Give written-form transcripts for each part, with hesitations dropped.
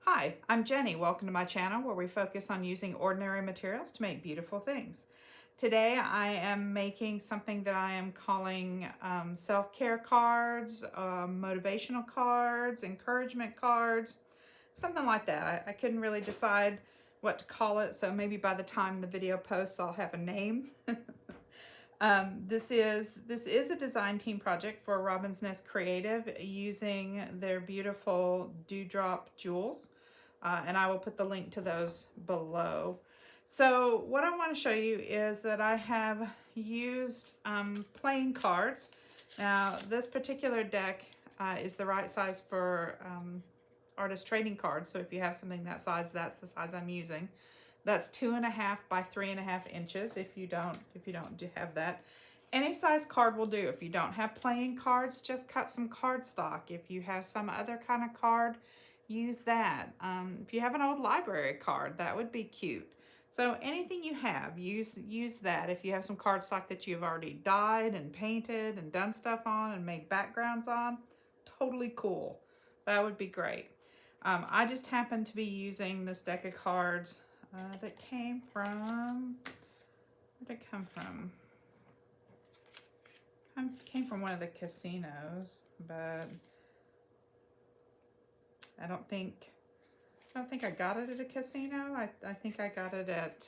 Hi, I'm Jenny. Welcome to my channel where we focus on using ordinary materials to make beautiful things. Today I am making something that I am calling self-care cards, motivational cards, encouragement cards, something like that. I couldn't really decide what to call it, so maybe by the time the video posts I'll have a name. This is a design team project for Robin's Nest Creative using their beautiful dewdrop jewels, and I will put the link to those below. So what I want to show you is that I have used playing cards. Now this particular deck is the right size for artist trading cards, so if you have something that size, that's the size I'm using. That's 2.5 by 3.5 inches if you don't have that. Any size card will do. If you don't have playing cards, just cut some cardstock. If you have some other kind of card, use that. If you have an old library card, that would be cute. So anything you have, use that. If you have some cardstock that you've already dyed and painted and done stuff on and made backgrounds on, totally cool. That would be great. I just happen to be using this deck of cards that came from, where did it come from? Came from one of the casinos, but I don't think I got it at a casino. I think I got it at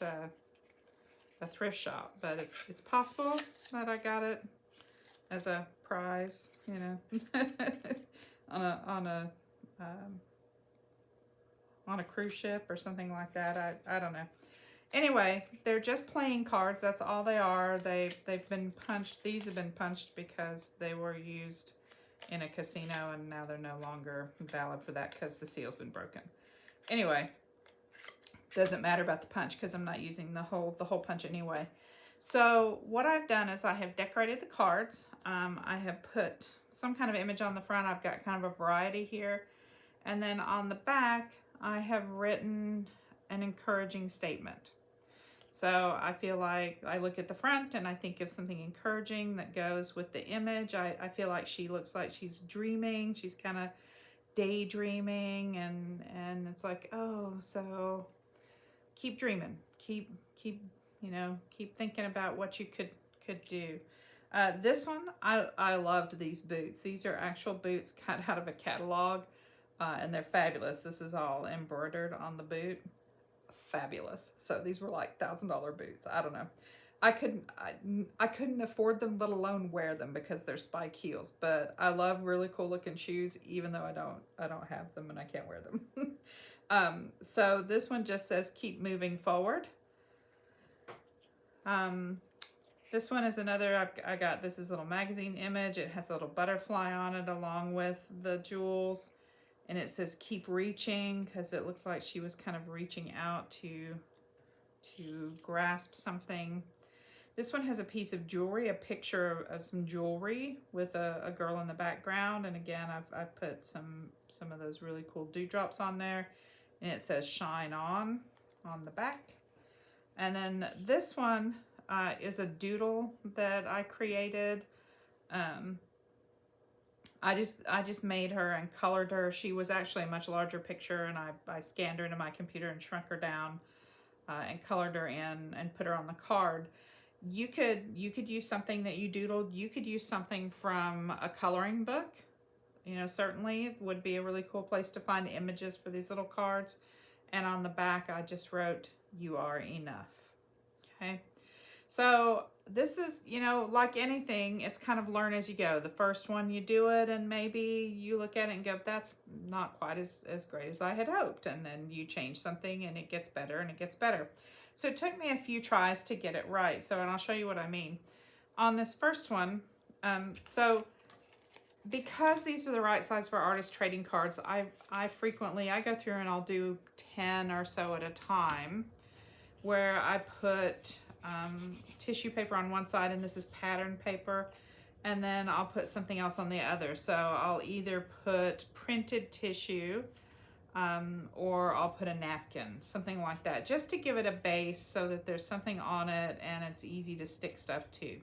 a thrift shop, but it's possible that I got it as a prize, you know, on a cruise ship or something like that. I don't know. Anyway, they're just playing cards. That's all they are. They've been punched. These have been punched because they were used in a casino and now they're no longer valid for that because the seal's been broken. Anyway, doesn't matter about the punch because I'm not using the whole punch anyway. So what I've done is I have decorated the cards. I have put some kind of image on the front. I've got kind of a variety here. And then on the back, I have written an encouraging statement. So I feel like I look at the front and I think of something encouraging that goes with the image. I feel like she looks like she's dreaming. She's kind of daydreaming and it's like, oh, so keep dreaming. Keep thinking about what you could do. This one, I loved these boots. These are actual boots cut out of a catalog, and they're fabulous. This is all embroidered on the boot. Fabulous. So these were like $1,000 boots. I don't know. I couldn't afford them, let alone wear them because they're spike heels. But I love really cool looking shoes, even though I don't have them and I can't wear them. So this one just says keep moving forward. This one is another, I got this is a little magazine image. It has a little butterfly on it along with the jewels. And it says keep reaching because it looks like she was kind of reaching out to grasp something. This one has a piece of jewelry, a picture of some jewelry with a girl in the background. And again, I've put some of those really cool dewdrops on there. And it says shine on the back. And then this one is a doodle that I created. I just made her and colored her. She was actually a much larger picture, and I scanned her into my computer and shrunk her down and colored her in and put her on the card. You could use something that you doodled. You could use something from a coloring book. You know, certainly would be a really cool place to find images for these little cards. And on the back, I just wrote, "You are enough." Okay. So this is, you know, like anything, it's kind of learn as you go. The first one you do it and maybe you look at it and go, that's not quite as great as I had hoped. And then you change something and it gets better and it gets better. So it took me a few tries to get it right. So, and I'll show you what I mean. On this first one, so because these are the right size for artist trading cards, I frequently go through and I'll do 10 or so at a time where I put tissue paper on one side, and this is pattern paper, and then I'll put something else on the other. So I'll either put printed tissue or I'll put a napkin, something like that, just to give it a base so that there's something on it and it's easy to stick stuff to.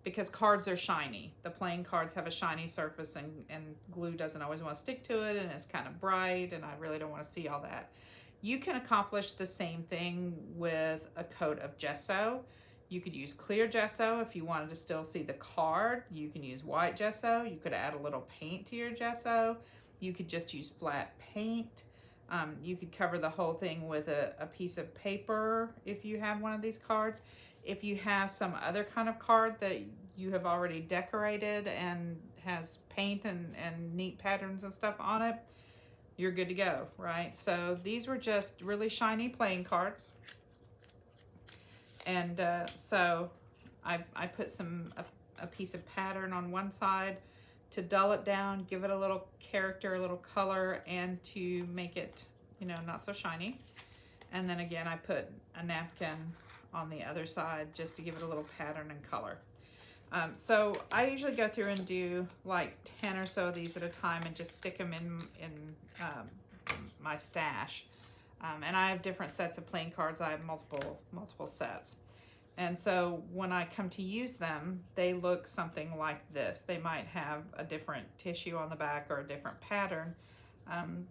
because cards are shiny. The playing cards have a shiny surface, and glue doesn't always want to stick to it, and it's kind of bright, and I really don't want to see all that. You can accomplish the same thing with a coat of gesso. You could use clear gesso if you wanted to still see the card. You can use white gesso. You could add a little paint to your gesso. You could just use flat paint. You could cover the whole thing with a piece of paper if you have one of these cards. If you have some other kind of card that you have already decorated and has paint and neat patterns and stuff on it, you're good to go, right? So these were just really shiny playing cards. And so I put a piece of pattern on one side to dull it down, give it a little character, a little color, and to make it, you know, not so shiny. And then again, I put a napkin on the other side just to give it a little pattern and color. So I usually go through and do like 10 or so of these at a time and just stick them in my stash. And I have different sets of playing cards. I have multiple sets. And so when I come to use them, they look something like this. They might have a different tissue on the back or a different pattern,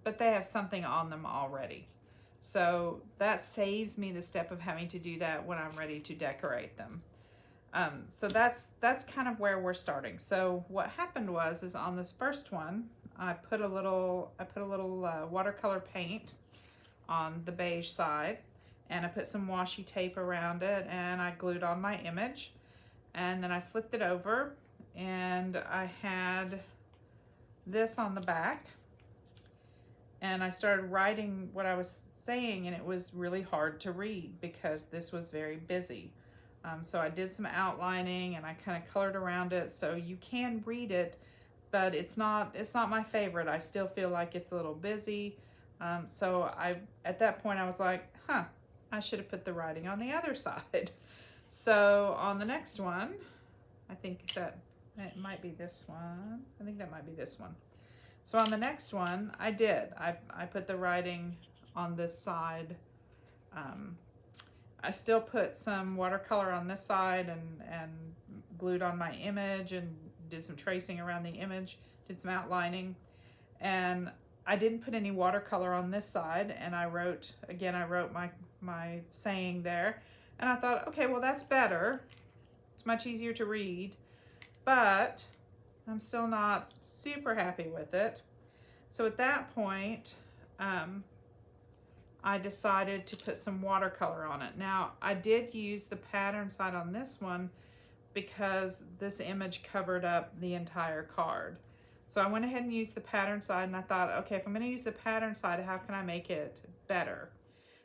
but they have something on them already. So that saves me the step of having to do that when I'm ready to decorate them. So that's kind of where we're starting. So what happened is on this first one, I put a little watercolor paint on the beige side, and I put some washi tape around it, and I glued on my image, and then I flipped it over, and I had this on the back, and I started writing what I was saying, and it was really hard to read because this was very busy. So I did some outlining, and I kind of colored around it so you can read it, but it's not my favorite. I still feel like it's a little busy. So at that point I was like, I should have put the writing on the other side. So on the next one, I think that it might be this one. I think that might be this one. So on the next one, I put the writing on this side. I still put some watercolor on this side and glued on my image and did some tracing around the image, did some outlining. And I didn't put any watercolor on this side, and I wrote my saying there. And I thought, okay, well, that's better. It's much easier to read, but I'm still not super happy with it. So at that point, I decided to put some watercolor on it. Now, I did use the pattern side on this one because this image covered up the entire card. So I went ahead and used the pattern side, and I thought, okay, if I'm gonna use the pattern side, how can I make it better?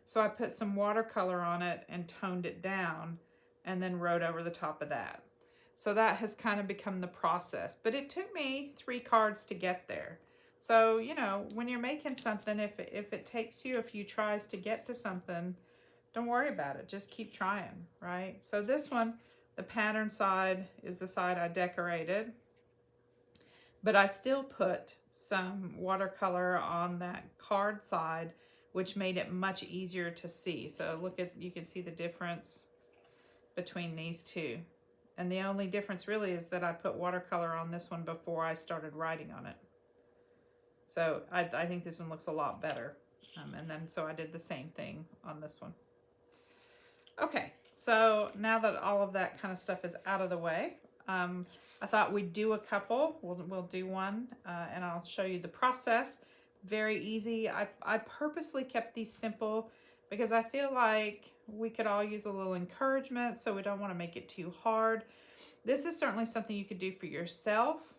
So I put some watercolor on it and toned it down, and then wrote over the top of that. So that has kind of become the process, but it took me 3 cards to get there. So, you know, when you're making something, if it takes you a few tries to get to something, don't worry about it. Just keep trying, right? So this one, the pattern side is the side I decorated, but I still put some watercolor on that card side, which made it much easier to see. So you can see the difference between these two. And the only difference really is that I put watercolor on this one before I started writing on it. So I think this one looks a lot better. And then so I did the same thing on this one. Okay, so now that all of that kind of stuff is out of the way, I thought we'd do a couple. We'll do one, and I'll show you the process. Very easy. I purposely kept these simple because I feel like we could all use a little encouragement, so we don't want to make it too hard. This is certainly something you could do for yourself.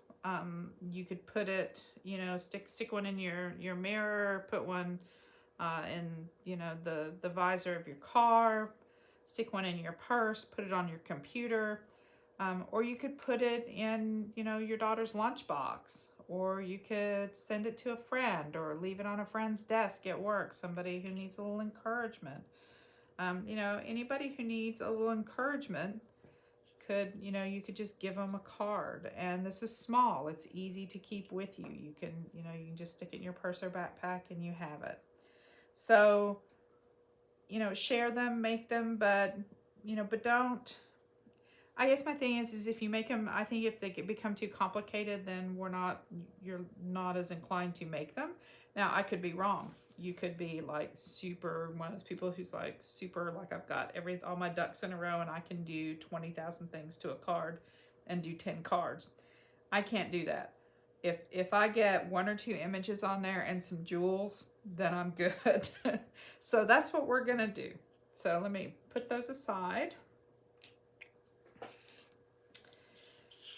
You could put it, you know, stick one in your mirror, put one in, you know, the visor of your car, stick one in your purse, put it on your computer, or you could put it in, you know, your daughter's lunchbox, or you could send it to a friend or leave it on a friend's desk at work, somebody who needs a little encouragement. You know, anybody who needs a little encouragement could, you know, you could just give them a card. And this is small. It's easy to keep with you. You can, you know, you can just stick it in your purse or backpack and you have it. So, you know, share them, make them, but, you know, but don't, I guess my thing is if you make them, I think if they become too complicated, then you're not as inclined to make them. Now, I could be wrong. You could be like super, one of those people who's like super, like I've got all my ducks in a row and I can do 20,000 things to a card and do 10 cards. I can't do that. If I get one or two images on there and some jewels, then I'm good. So that's what we're gonna do. So let me put those aside.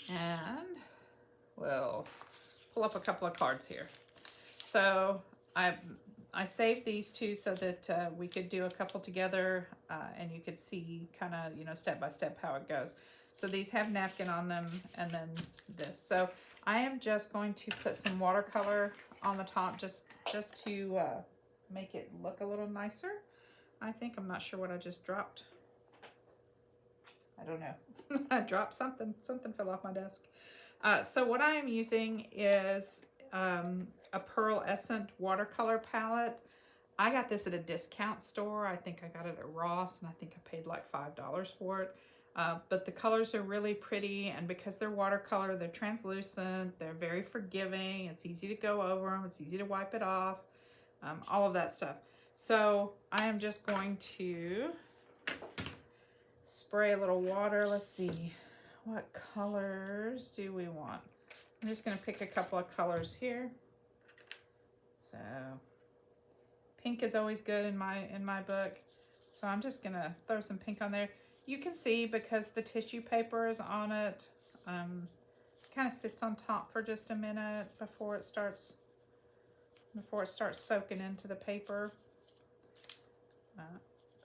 And we'll pull up a couple of cards here. So I saved these two so that we could do a couple together and you could see kind of, you know, step by step how it goes. So these have napkin on them and then this. So I am just going to put some watercolor on the top just to make it look a little nicer. I think, I'm not sure what I just dropped. I don't know. I dropped something. Something fell off my desk. So what I am using is a pearlescent watercolor palette. I got this at a discount store. I think I got it at Ross, and I think I paid like $5 for it. But the colors are really pretty, and because they're watercolor, they're translucent, they're very forgiving, it's easy to go over them, it's easy to wipe it off, all of that stuff. So I am just going to spray a little water. Let's see, what colors do we want? I'm just going to pick a couple of colors here. So pink is always good in my book. So I'm just going to throw some pink on there. You can see because the tissue paper is on it, kind of sits on top for just a minute before it starts soaking into the paper.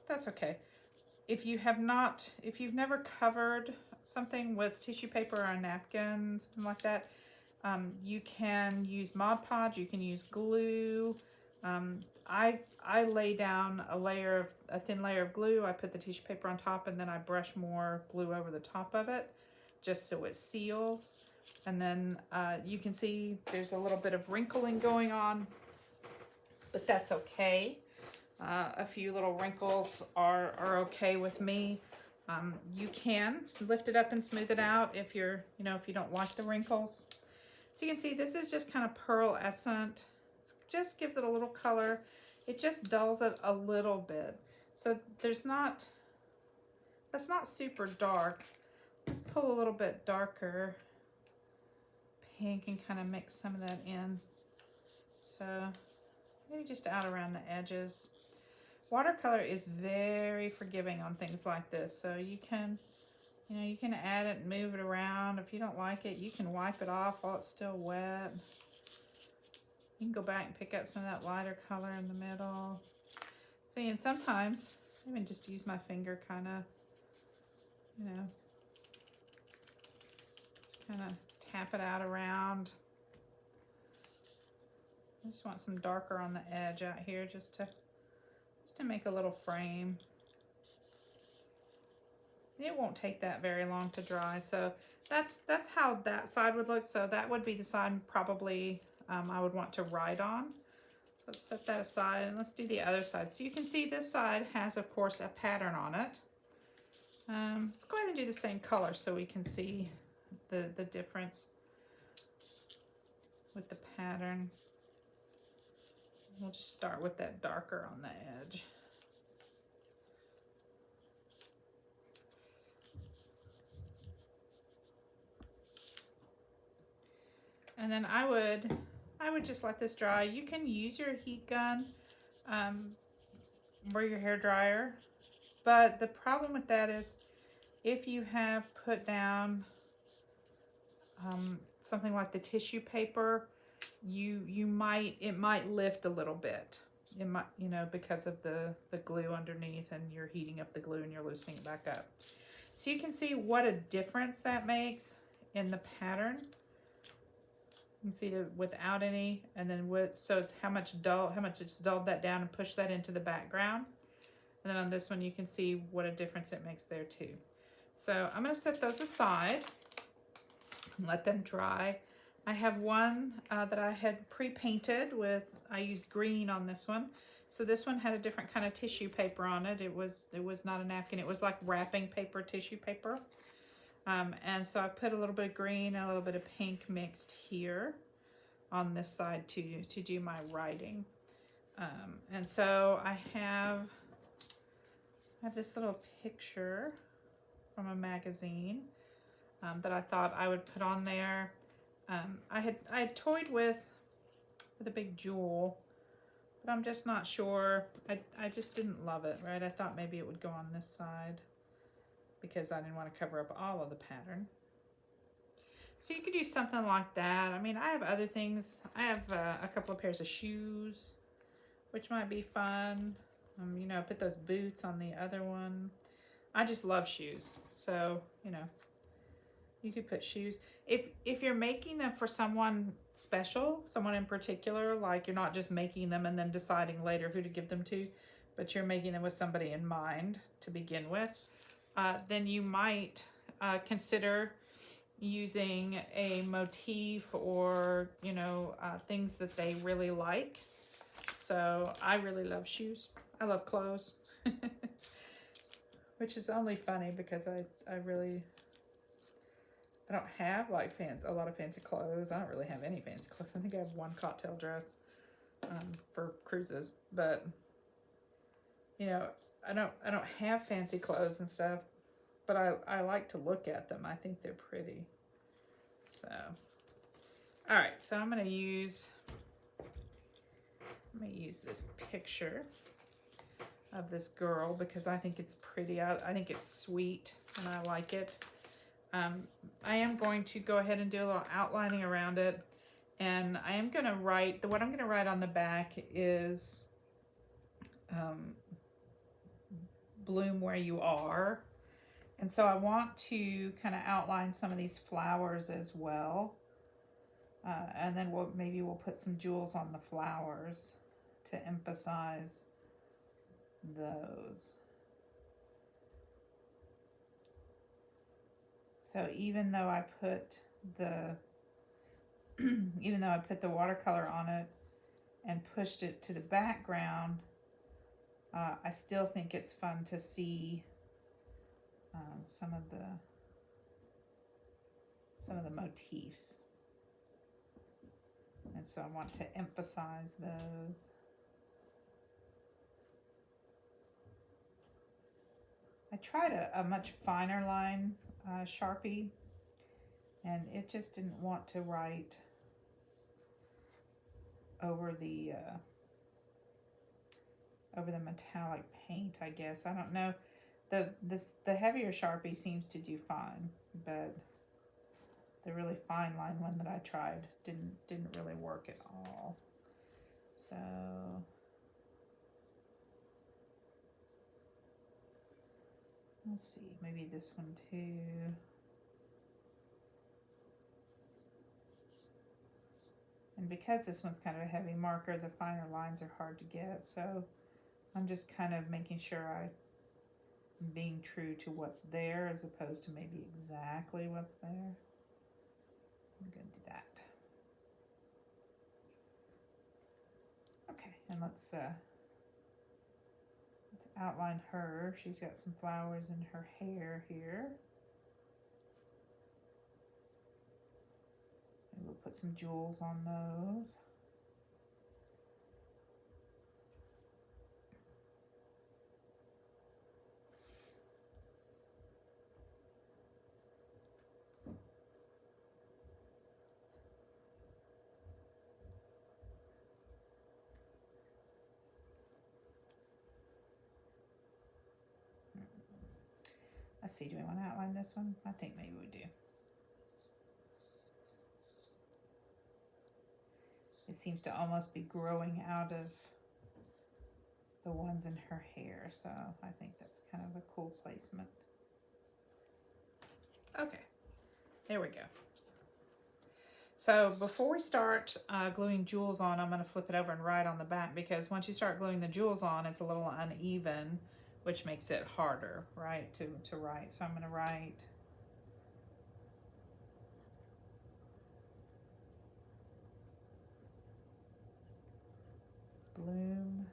That's okay. If you've never covered something with tissue paper or a napkin, something like that, you can use Mod Podge, you can use glue. I lay down a thin layer of glue. I put the tissue paper on top, and then I brush more glue over the top of it, just so it seals. And then you can see there's a little bit of wrinkling going on, but that's okay. A few little wrinkles are okay with me. You can lift it up and smooth it out if you don't like the wrinkles. So you can see this is just kind of pearlescent. It just gives it a little color. It just dulls it a little bit. So that's not super dark. Let's pull a little bit darker pink and kind of mix some of that in. So maybe just out around the edges. Watercolor is very forgiving on things like this. So you can add it and move it around. If you don't like it, you can wipe it off while it's still wet. You can go back and pick out some of that lighter color in the middle. See, and sometimes I even just use my finger kind of, just kind of tap it out around. I just want some darker on the edge out here just to make a little frame. It won't take that very long to dry. So that's how that side would look. So that would be the side probably I would want to write on. So let's set that aside and let's do the other side. So you can see this side has, of course, a pattern on it. Let's go ahead and do the same color so we can see the difference with the pattern. We'll just start with that darker on the edge. And then I would just let this dry. You can use your heat gun or your hair dryer, but the problem with that is if you have put down something like the tissue paper, it might lift a little bit. It might, because of the glue underneath, and you're heating up the glue and you're loosening it back up. So you can see what a difference that makes in the pattern. You can see that without any, and then so it's how much it's dulled that down and pushed that into the background. And then on this one, you can see what a difference it makes there too. So I'm going to set those aside and let them dry. I have one that I had pre-painted with, I used green on this one. So this one had a different kind of tissue paper on it. It was not a napkin. It was like wrapping paper, tissue paper. And so I put a little bit of green and a little bit of pink mixed here on this side to do my writing. And so I have this little picture from a magazine that I thought I would put on there. I had toyed with a big jewel, but I'm just not sure. I just didn't love it, right? I thought maybe it would go on this side because I didn't want to cover up all of the pattern. So you could do something like that. I mean, I have other things. I have a couple of pairs of shoes, which might be fun. You know, put those boots on the other one. I just love shoes. So, you know, you could put shoes. If you're making them for someone special, someone in particular, like you're not just making them and then deciding later who to give them to, but you're making them with somebody in mind to begin with, then you might consider using a motif or, you know, things that they really like. So I really love shoes. I love clothes, which is only funny because I don't have like a lot of fancy clothes. I don't really have any fancy clothes. I think I have one cocktail dress for cruises, but you know, I don't have fancy clothes and stuff, but I like to look at them. I think they're pretty. So, all right, so I'm gonna use this picture of this girl because I think it's pretty. I think it's sweet and I like it. I am going to go ahead and do a little outlining around it, and I am going to write, what I'm going to write on the back is bloom where you are. And so I want to kind of outline some of these flowers as well. And then maybe we'll put some jewels on the flowers to emphasize those. So even though I put the watercolor on it and pushed it to the background, I still think it's fun to see some of the motifs. And so I want to emphasize those. I tried a much finer line Sharpie, and it just didn't want to write over the metallic paint, I guess. I don't know. The heavier Sharpie seems to do fine, but the really fine line one that I tried didn't really work at all. So let's see, maybe this one too. And because this one's kind of a heavy marker, the finer lines are hard to get, so I'm just kind of making sure I'm being true to what's there as opposed to maybe exactly what's there. I'm going to do that. Okay, and let's outline her. She's got some flowers in her hair here. And we'll put some jewels on those. Let's see, do we want to outline this one? I think maybe we do. It seems to almost be growing out of the ones in her hair, so I think that's kind of a cool placement. Okay, there we go. So before we start gluing jewels on, I'm going to flip it over and write on the back, because once you start gluing the jewels on, it's a little uneven, which makes it harder, right, to write. So I'm going to write bloom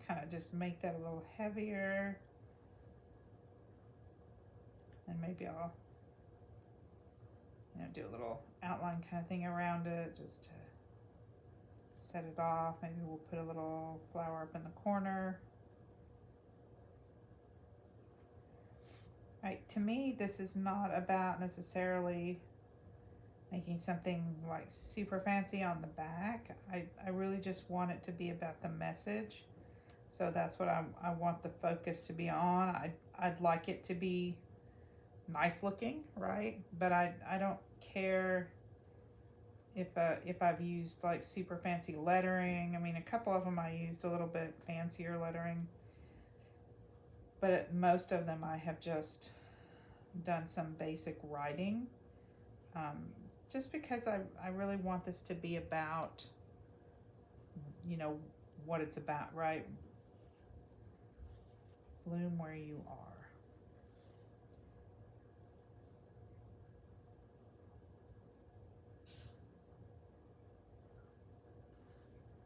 kind of just make that a little heavier. And maybe I'll, do a little outline kind of thing around it just to set it off. Maybe we'll put a little flower up in the corner. Right, to me, this is not about necessarily making something like super fancy on the back. I really just want it to be about the message. So that's what I want the focus to be on. I'd like it to be nice looking, right? But I don't care if I've used like super fancy lettering. I mean, a couple of them I used a little bit fancier lettering, but most of them I have just done some basic writing, just because I really want this to be about, what it's about, right? Bloom where you are.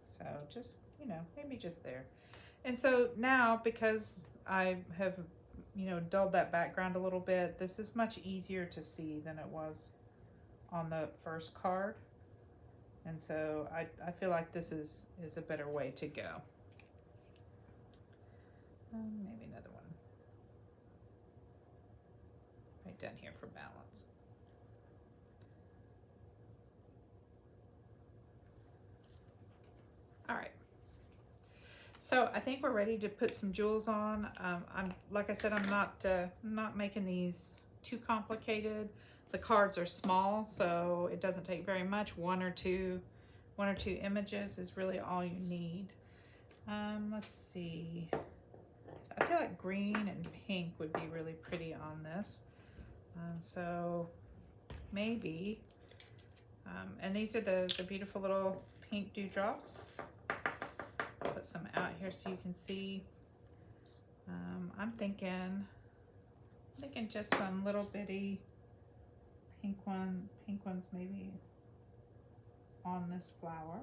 So just, maybe just there. And so now, because I have, dulled that background a little bit, this is much easier to see than it was on the first card. And so I feel like this is a better way to go. Maybe another one right down here for balance. All right. So I think we're ready to put some jewels on. Like I said, I'm not making these too complicated. The cards are small, so it doesn't take very much. One or two images is really all you need. Let's see. I feel like green and pink would be really pretty on this. So maybe, and these are the beautiful little pink dewdrops. Put some out here so you can see. I'm thinking just some little bitty pink ones maybe on this flower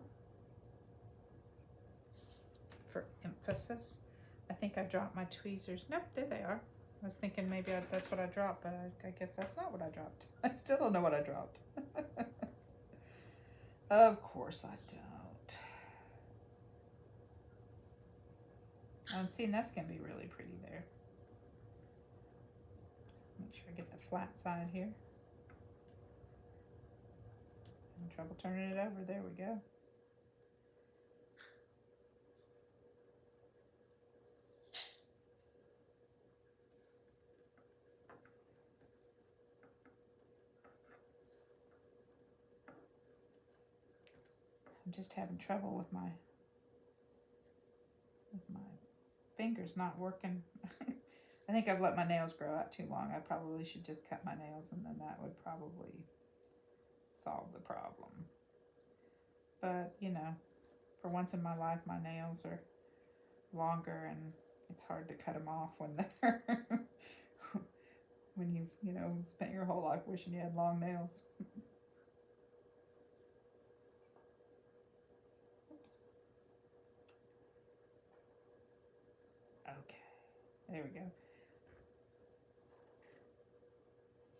for emphasis. I think I dropped my tweezers. Nope, there they are. I was thinking maybe that's what I dropped, but I guess that's not what I dropped. I still don't know what I dropped. Of course I don't. And see, and that's going to be really pretty there. Just make sure I get the flat side here. Having trouble turning it over. There we go. I'm just having trouble with my fingers not working. I think I've let my nails grow out too long. I probably should just cut my nails, and then that would probably solve the problem. But, for once in my life, my nails are longer, and it's hard to cut them off when they're when you've spent your whole life wishing you had long nails. Oops. Okay, there we go.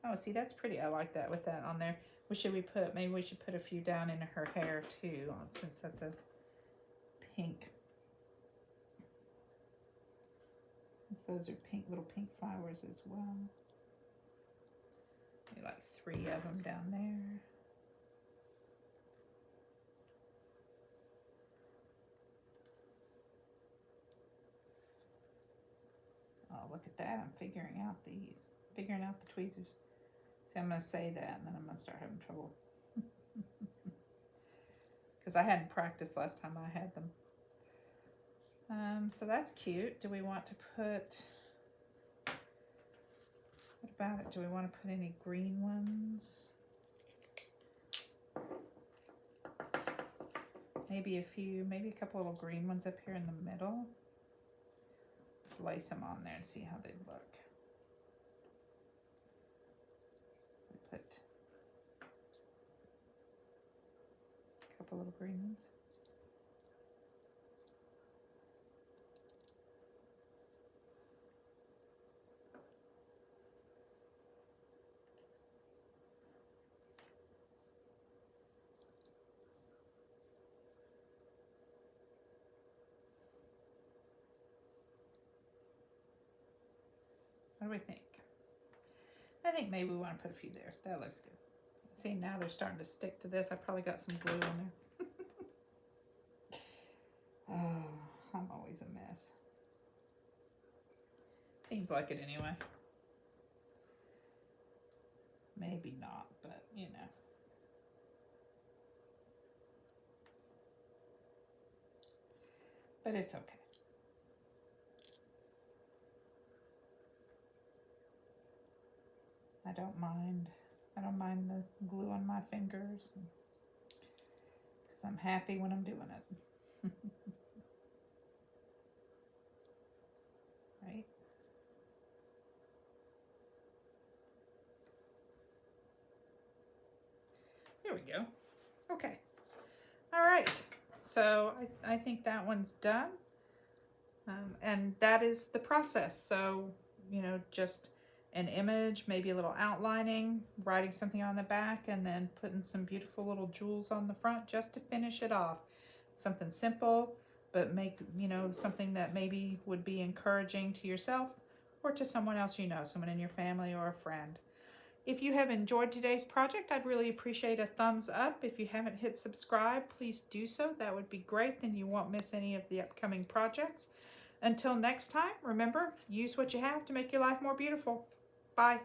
Oh, see, that's pretty. I like that with that on there. Maybe we should put a few down in her hair too, since that's a pink. Since those are pink, little pink flowers as well. Maybe like 3 of them down there. Oh, look at that. I'm figuring out the tweezers. See, I'm going to say that, and then I'm going to start having trouble. Because I hadn't practiced last time I had them. So that's cute. Do we want to put... What about it? Do we want to put any green ones? Maybe a couple little green ones up here in the middle. Let's lace them on there and see how they look. Put a couple little green ones. What do we think? I think maybe we want to put a few there. That looks good. See, now they're starting to stick to this. I probably got some glue in there. Oh, I'm always a mess. Seems like it anyway. Maybe not, but you know. But it's okay. I don't mind. I don't mind the glue on my fingers because I'm happy when I'm doing it. Right? There we go. Okay. All right. So I think that one's done. And that is the process. So, you know, just an image, maybe a little outlining, writing something on the back, and then putting some beautiful little jewels on the front just to finish it off. Something simple, but make, you know, something that maybe would be encouraging to yourself or to someone else you know, someone in your family or a friend. If you have enjoyed today's project, I'd really appreciate a thumbs up. If you haven't hit subscribe, please do so. That would be great. Then you won't miss any of the upcoming projects. Until next time, remember, use what you have to make your life more beautiful. Bye.